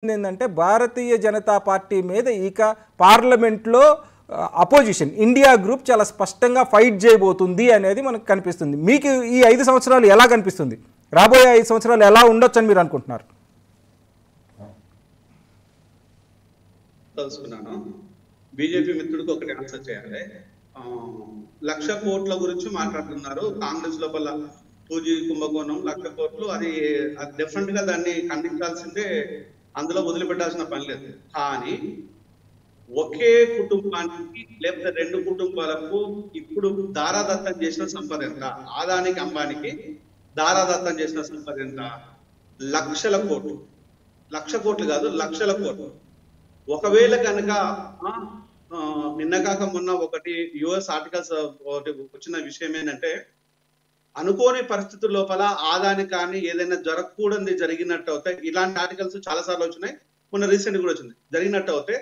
ఏంటంటే భారతీయ జనతా పార్టీ మీద ఇక పార్లమెంట్లో అపోజిషన్ ఇండియా గ్రూప్ చాలా స్పష్టంగా ఫైట్ చేయబోతుంది అనేది మనకు కనిపిస్తుంది. మీకు ఈ 5 సంవత్సరాలు ఎలా కనిపిస్తుంది? రాబోయే 5 సంవత్సరాలు ఎలా ఉండొచ్చు అని మీరు అనుకుంటున్నారు? తెలుసుకున్నాను. బీజేపీ మిత్రుడికి ఒకటి ఆన్సర్ చేయాలి. 1,00,000 కోట్ల గురించి మాట్లాడుతున్నారు. కాంగ్రెస్ లోపల 2G కుంభకోణం 1,00,000 కోట్లు, అది డిఫరెంట్ గా దాన్ని ఖండించాల్సిందే, అందులో వదిలిపెట్టాల్సిన పని లేదు. కానీ ఒకే కుటుంబానికి లేకపోతే 2 కుటుంబాలకు ఇప్పుడు దారాదత్తం చేసిన సంపద ఎంత? ఆదానికి అంబానికి దారాదత్తం చేసిన సంపద ఎంత? 1,00,000 కోట్లు. 1,00,000 కోట్లు కాదు, 1,00,000 కోట్లు. ఒకవేళ కనుక నిన్న కాక మొన్న ఒకటి యుఎస్ ఆర్టికల్స్ వచ్చిన విషయం ఏంటంటే, అనుకోని పరిస్థితుల లోపల ఆదాని కానీ ఏదైనా జరగకూడదు జరిగినట్టు అవుతాయి. ఇలాంటి ఆర్టికల్స్ చాలా సార్లు వచ్చినాయి, మొన్న రీసెంట్ కూడా వచ్చింది. జరిగినట్టు అవుతే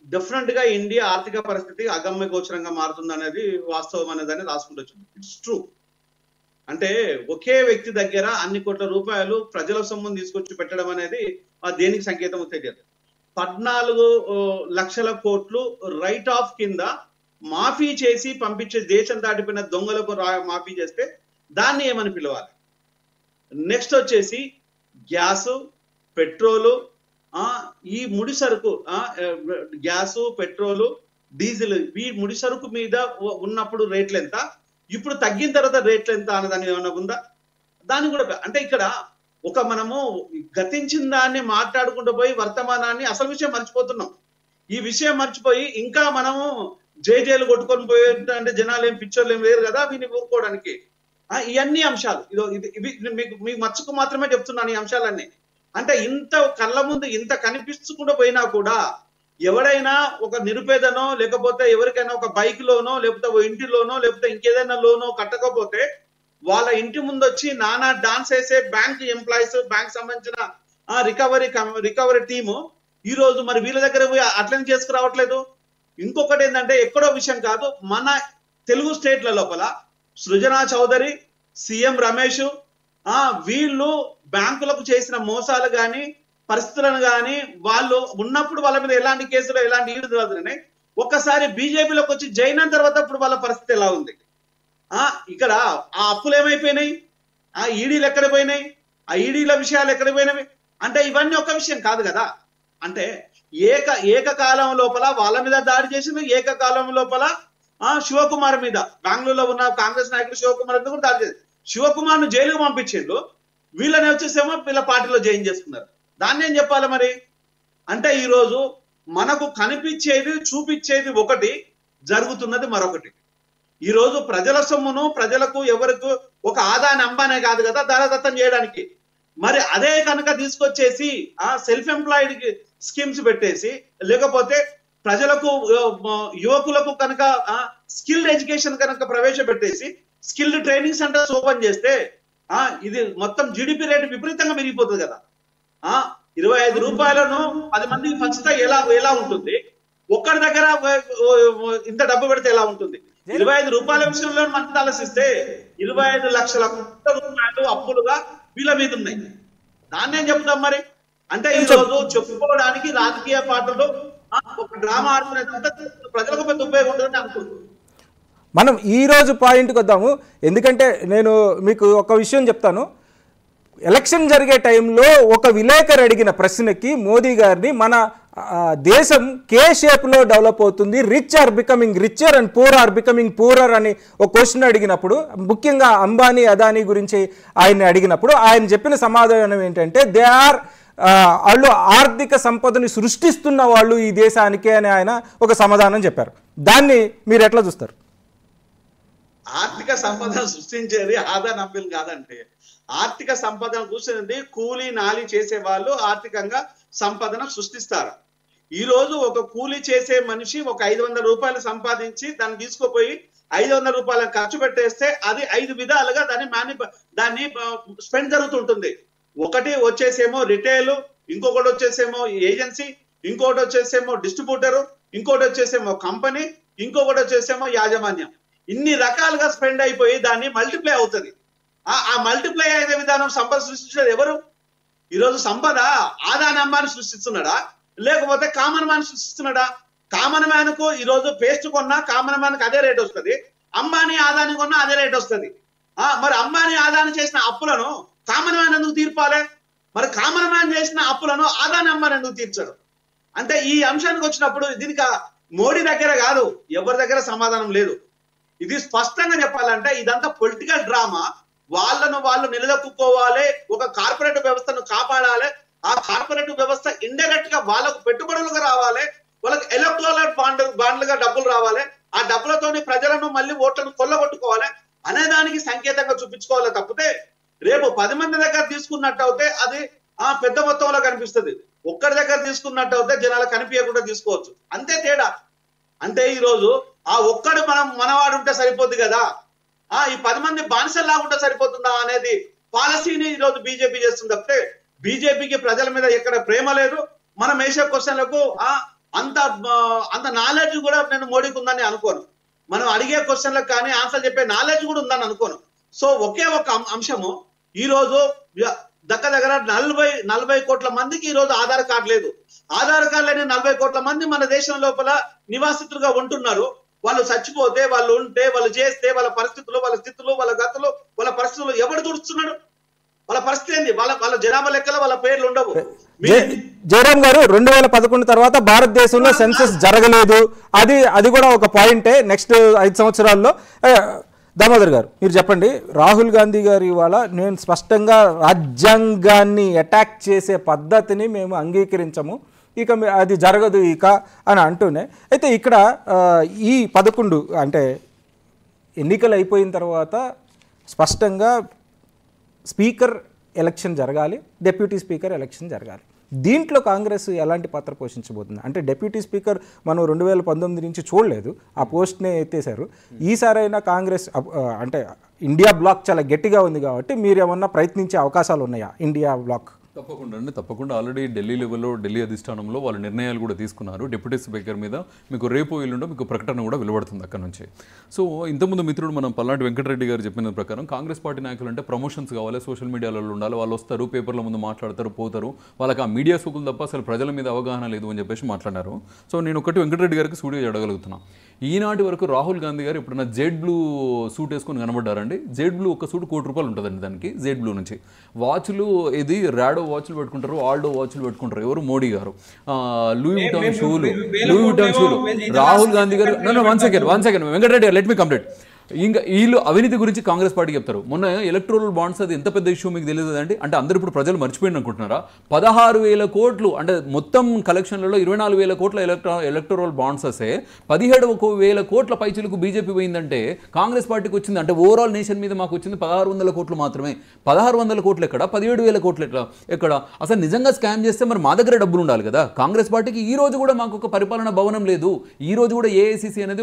డిఫరెంట్ గా ఇండియా ఆర్థిక పరిస్థితి అగమ్య గోచరంగా మారుతుంది అనేది వాస్తవం అనేది రాసుకుంటూ వచ్చింది. It's true. అంటే ఒకే వ్యక్తి దగ్గర అన్ని కోట్ల రూపాయలు ప్రజల సొమ్మును తీసుకొచ్చి పెట్టడం అనేది దేనికి సంకేతం తెలియదు. 14 లక్షల కోట్లు రైట్ ఆఫ్ కింద మాఫీ చేసి పంపించే, దేశం దాటిపోయిన దొంగలకు మాఫీ చేస్తే దాన్ని ఏమని పిలవాలి? నెక్స్ట్ వచ్చేసి గ్యాసు, పెట్రోలు, ఈ ముడి సరుకు, గ్యాసు, పెట్రోలు, డీజిల్, ఈ ముడి సరుకు మీద ఉన్నప్పుడు రేట్లు ఎంత, ఇప్పుడు తగ్గిన తర్వాత రేట్లు ఎంత అన్నదాన్ని ఏమన్నా ఉందా? దాన్ని కూడా అంటే ఇక్కడ ఒక మనము గతించిన దాన్ని మాట్లాడుకుంటూ పోయి వర్తమానాన్ని అసలు విషయం మర్చిపోతున్నాం. ఈ విషయం మర్చిపోయి ఇంకా మనము జేజేలు కొట్టుకొని పోయే అంటే జనాలు ఏం పిక్చర్లు ఏం లేరు కదా వీని ఊరుకోవడానికి. ఇవన్నీ అంశాలు ఇవి మీకు మచ్చుకు మాత్రమే చెప్తున్నాను ఈ అంశాలన్నీ. అంటే ఇంత కళ్ళ ముందు ఇంత కనిపిస్తుకుండా పోయినా కూడా ఎవడైనా ఒక నిరుపేదనో లేకపోతే ఎవరికైనా ఒక బైక్ లోనో లేకపోతే ఓ ఇంటిలోనో లేకపోతే ఇంకేదైనా లోనో కట్టకపోతే వాళ్ళ ఇంటి ముందు వచ్చి నానా డాన్స్ వేసే బ్యాంక్ ఎంప్లాయీస్, బ్యాంక్ సంబంధించిన రికవరీ టీము ఈ రోజు మరి వీళ్ళ దగ్గర పోయి అట్లనే చేసుకురావట్లేదు. ఇంకొకటి ఏంటంటే ఎక్కడో విషయం కాదు, మన తెలుగు స్టేట్ల లోపల సృజనా చౌదరి, సీఎం రమేష్ వీళ్ళు బ్యాంకులకు చేసిన మోసాలు కానీ పరిస్థితులను కానీ వాళ్ళు ఉన్నప్పుడు వాళ్ళ మీద ఎలాంటి కేసులు ఎలాంటి ఈడుదలనే ఒక్కసారి బీజేపీలోకి వచ్చి జైన్ అయిన తర్వాత ఇప్పుడు వాళ్ళ పరిస్థితి ఎలా ఉంది? ఇక్కడ ఆ అప్పులు ఏమైపోయినాయి? ఆ ఈడీలు ఎక్కడ పోయినాయి? ఆ ఈడీల విషయాలు ఎక్కడ పోయినవి? అంటే ఇవన్నీ ఒక విషయం కాదు కదా. అంటే ఏకకాలం లోపల వాళ్ళ మీద దాడి చేసింది, ఏకకాలం లోపల శివకుమార్ మీద, బెంగళూరులో ఉన్న కాంగ్రెస్ నాయకుడు శివకుమార్ మీద కూడా దాడి చేసింది. శివకుమార్ ను జైలుకు పంపించిండు, వీళ్ళని వచ్చేసేమో వీళ్ళ పార్టీలో జాయిన్ చేసుకున్నారు. దాన్ని ఏం చెప్పాలి మరి? అంటే ఈరోజు మనకు కనిపించేది చూపించేది ఒకటి, జరుగుతున్నది మరొకటి. ఈరోజు ప్రజల సొమ్మును ప్రజలకు ఎవరికి ఒక ఆదాయ అంబానే కాదు కదా దారదత్తం చేయడానికి. మరి అదే కనుక తీసుకొచ్చేసి సెల్ఫ్ ఎంప్లాయిడ్ స్కీమ్స్ పెట్టేసి లేకపోతే ప్రజలకు యువకులకు కనుక స్కిల్డ్ ఎడ్యుకేషన్ కనుక ప్రవేశపెట్టేసి స్కిల్డ్ ట్రైనింగ్ సెంటర్స్ ఓపెన్ చేస్తే ఇది మొత్తం జీడిపి రేటు విపరీతంగా పెరిగిపోతుంది కదా. 25 రూపాయలను 10 మందికి పంచితే ఎలా ఉంటుంది? ఒక్కడి దగ్గర ఇంత డబ్బు పెడితే ఎలా ఉంటుంది? 25 రూపాయల విషయంలో మనకి ఆలోచిస్తే 25 లక్షల రూపాయలు అప్పులుగా వీళ్ళ మీద ఉన్నాయి. దాన్ని ఏం చెప్తాం మరి? అంటే ఈ రోజు చెప్పుకోవడానికి రాజకీయ పార్టీలు ఒక డ్రామా ఆడుతున్న ప్రజలకు పెద్ద ఉపయోగం ఉంటుందని అనుకుంటున్నాను. మనం ఈరోజు పాయింట్కి వద్దాము. ఎందుకంటే నేను మీకు ఒక విషయం చెప్తాను. ఎలక్షన్ జరిగే టైంలో ఒక విలేకరు అడిగిన ప్రశ్నకి మోదీ గారిని మన దేశం కే షేప్లో డెవలప్ అవుతుంది, rich are becoming richer and poor are becoming poorer అని ఒక క్వశ్చన్ అడిగినప్పుడు, ముఖ్యంగా అంబానీ అదానీ గురించి ఆయన్ని అడిగినప్పుడు ఆయన చెప్పిన సమాధానం ఏంటంటే వాళ్ళు ఆర్థిక సంపదని సృష్టిస్తున్న వాళ్ళు ఈ దేశానికి అని ఆయన ఒక సమాధానం చెప్పారు. దాన్ని మీరు ఎట్లా చూస్తారు? ఆర్థిక సంపదను సృష్టించేది ఆదాయ అంబిల్ కాదంటే, ఆర్థిక సంపదను కూర్చున్నది కూలీ నాలి చేసే వాళ్ళు ఆర్థికంగా సంపదను సృష్టిస్తారు. ఈ రోజు ఒక కూలీ చేసే మనిషి ఒక 500 రూపాయలు సంపాదించి దాన్ని తీసుకుపోయి 500 రూపాయలు ఖర్చు పెట్టేస్తే అది 5 విధాలుగా దాన్ని స్పెండ్ జరుగుతుంటుంది. ఒకటి వచ్చేసేమో రిటైల్, ఇంకొకటి వచ్చేసేమో ఏజెన్సీ, ఇంకొకటి వచ్చేసేమో డిస్ట్రిబ్యూటరు, ఇంకొకటి వచ్చేసేమో కంపెనీ, ఇంకొకటి వచ్చేసేమో యాజమాన్యం. ఇన్ని రకాలుగా స్పెండ్ అయిపోయి దాన్ని మల్టిప్లై అవుతుంది. ఆ మల్టిప్లై అయిన విధానం సంపద సృష్టించేది ఎవరు? ఈరోజు సంపద ఆదాని అంబానీ సృష్టిస్తున్నాడా లేకపోతే కామన్ మ్యాన్ సృష్టిస్తున్నాడా? కామన్ మ్యాన్ కు ఈరోజు పేస్ట్ కొన్నా కామన్ మ్యాన్ కి అదే రేట్ వస్తుంది, అంబానీ ఆదాని కొన్నా అదే రేట్ వస్తుంది. మరి అంబానీ ఆదాని చేసిన అప్పులను కామన్ మ్యాన్ ఎందుకు తీర్పాలి? మరి కామన్ మ్యాన్ చేసిన అప్పులను ఆదాని అంబానీ ఎందుకు తీర్చడు? అంటే ఈ అంశానికి వచ్చినప్పుడు దీనికి మోడీ దగ్గర కాదు, ఎవరి దగ్గర సమాధానం లేదు. ఇది స్పష్టంగా చెప్పాలంటే ఇదంతా పొలిటికల్ డ్రామా. వాళ్ళను వాళ్ళు నిలదొక్కుకోవాలి, ఒక కార్పొరేట్ వ్యవస్థను కాపాడాలి. ఆ కార్పొరేట్ వ్యవస్థ ఇండైరెక్ట్ గా వాళ్ళకు పెట్టుబడులుగా రావాలి, వాళ్ళకి ఎలక్ట్రల్ బాండ్లుగా డబ్బులు రావాలి. ఆ డబ్బులతోని ప్రజలను మళ్ళీ ఓట్లను కొల్లగొట్టుకోవాలి అనే దానికి సంకేతంగా చూపించుకోవాలి తప్పితే రేపు 10 మంది దగ్గర తీసుకున్నట్టు అయితే అది పెద్ద మొత్తంలో కనిపిస్తుంది, ఒక్కడి దగ్గర తీసుకున్నట్టు అయితే జనాలు కనిపించకుండా తీసుకోవచ్చు, అంతే తేడా. అంటే ఈ రోజు ఆ ఒక్కడు మనవాడు ఉంటే సరిపోద్ది కదా, ఈ 10 మంది బానిసల్లా ఉంటే సరిపోతుందా అనేది పాలసీని ఈ రోజు బీజేపీ చేస్తుంది తప్పితే బీజేపీకి ప్రజల మీద ఎక్కడ ప్రేమ లేదు. మనం వేసే క్వశ్చన్లకు అంత నాలెడ్జ్ కూడా నేను మోడీకి ఉందని అనుకోను. మనం అడిగే క్వశ్చన్లకు కానీ ఆన్సర్ చెప్పే నాలెడ్జ్ కూడా ఉందని అనుకోను. సో ఒకే ఒక అంశము, ఈ రోజు దగ్గర 40 కోట్ల మందికి ఈ రోజు ఆధార్ కార్డు లేదు. ఆధార్ కార్డు లేని 40 కోట్ల మంది మన దేశం లోపల నివాసితులుగా ఉంటున్నారు. వాళ్ళు చచ్చిపోతే, వాళ్ళు ఉంటే, వాళ్ళు చేస్తే, వాళ్ళ పరిస్థితులు, వాళ్ళ స్థితులు, వాళ్ళ గతులు, వాళ్ళ పరిస్థితులు ఎవడు చూస్తున్నాడు? వాళ్ళ పరిస్థితి ఏంది? వాళ్ళ జనాభా లెక్కలో వాళ్ళ పేర్లు ఉండవు. జయరాం గారు, 2011 తర్వాత భారతదేశంలో సెన్సస్ జరగలేదు, అది కూడా ఒక పాయింటే నెక్స్ట్ 5 సంవత్సరాల్లో. దామోదర్ గారు మీరు చెప్పండి, రాహుల్ గాంధీ గారు ఇవాళ నేను స్పష్టంగా రాజ్యాంగాన్ని అటాక్ చేసే పద్ధతిని మేము అంగీకరించము, ఇక అది జరగదు ఇక అని అంటూనే, అయితే ఇక్కడ ఈ 11 అంటే ఎన్నికలు అయిపోయిన తర్వాత స్పష్టంగా స్పీకర్ ఎలక్షన్ జరగాలి, డిప్యూటీ స్పీకర్ ఎలక్షన్ జరగాలి. దీంట్లో కాంగ్రెస్ ఎలాంటి పాత్ర పోషించబోతుంది? అంటే డిప్యూటీ స్పీకర్ మనం 2019 నుంచి చూడలేదు, ఆ పోస్ట్నే ఎత్తేసారు. ఈసారైనా కాంగ్రెస్ అంటే ఇండియా బ్లాక్ చాలా గట్టిగా ఉంది కాబట్టి మీరు ఏమన్నా ప్రయత్నించే అవకాశాలు ఉన్నాయా? ఇండియా బ్లాక్ తప్పకుండా ఆల్రెడీ ఢిల్లీ లెవెల్లో, ఢిల్లీ అధిష్టానంలో వాళ్ళు నిర్ణయాలు కూడా తీసుకున్నారు. డిప్యూటీ స్పీకర్ మీద మీకు రేపు ఎల్లుండో మీకు ప్రకటన కూడా వెలువడుతుంది అక్కడ నుంచి. సో ఇంతకుముందు మిత్రుడు మనం పల్నాటి వెంకటరెడ్డి గారు చెప్పిన ప్రకారం కాంగ్రెస్ పార్టీ నాయకులు అంటే ప్రమోషన్స్ కావాలి, సోషల్ మీడియాలో ఉండాలి, వాళ్ళు వస్తారు, పేపర్ల ముందు మాట్లాడతారు, పోతారు, వాళ్ళకి ఆ మీడియా సోకులు తప్ప అసలు ప్రజల మీద అవగాహన లేదు అని చెప్పేసి మాట్లాడారు. సో నేను ఒకటి వెంకటరెడ్డి గారికి స్టూడియో అడగలుగుతున్నా, ఈనాటి వరకు రాహుల్ గాంధీ గారు ఎప్పుడన్నా జెడ్ బ్లూ సూట్ వేసుకొని కనబడ్డారండి? జెడ్ బ్లూ ఒక సూట్ ₹1 కోటి ఉంటుందండి దానికి. జెడ్ బ్లూ నుంచి వాచ్లు, ఇది రాడో వాచ్లు పెట్టుకుంటారు, ఆల్డో వాచ్లు పెట్టుకుంటారు. ఎవరు? మోడీ గారు. లూయి విటాన్ షూలు. రాహుల్ గాంధీ గారు వన్ సెకండ్ వెంకటరెడ్డి గారు, లెట్ మీ కంప్లీట్. ఇంకా వీళ్ళు అవినీతి గురించి కాంగ్రెస్ పార్టీ చెప్తారు. మొన్న ఎలక్ట్రల్ బాండ్స్ అది ఎంత పెద్ద ఇష్యూ మీకు తెలియదు అండి. అంటే అందరూ ఇప్పుడు ప్రజలు మర్చిపోయింది అనుకుంటున్నారా? 16,000 కోట్లు అంటే మొత్తం కలెక్షన్లలో 24,000 కోట్ల ఎలక్టరల్ బాండ్స్ వస్తే 17,000 కోట్ల పైచులకు బీజేపీ పోయిందంటే కాంగ్రెస్ పార్టీకి వచ్చింది అంటే ఓవరాల్ నేషన్ మీద మాకు వచ్చింది 1,600 కోట్లు మాత్రమే. 1,600 కోట్లు ఎక్కడ? 17,000 కోట్లు ఎక్కడ? అసలు నిజంగా స్కామ్ చేస్తే మరి మా దగ్గర డబ్బులు ఉండాలి కదా. కాంగ్రెస్ పార్టీకి ఈ రోజు కూడా మాకు ఒక పరిపాలన భవనం లేదు. ఈ రోజు కూడా ఏఐసిసి అనేది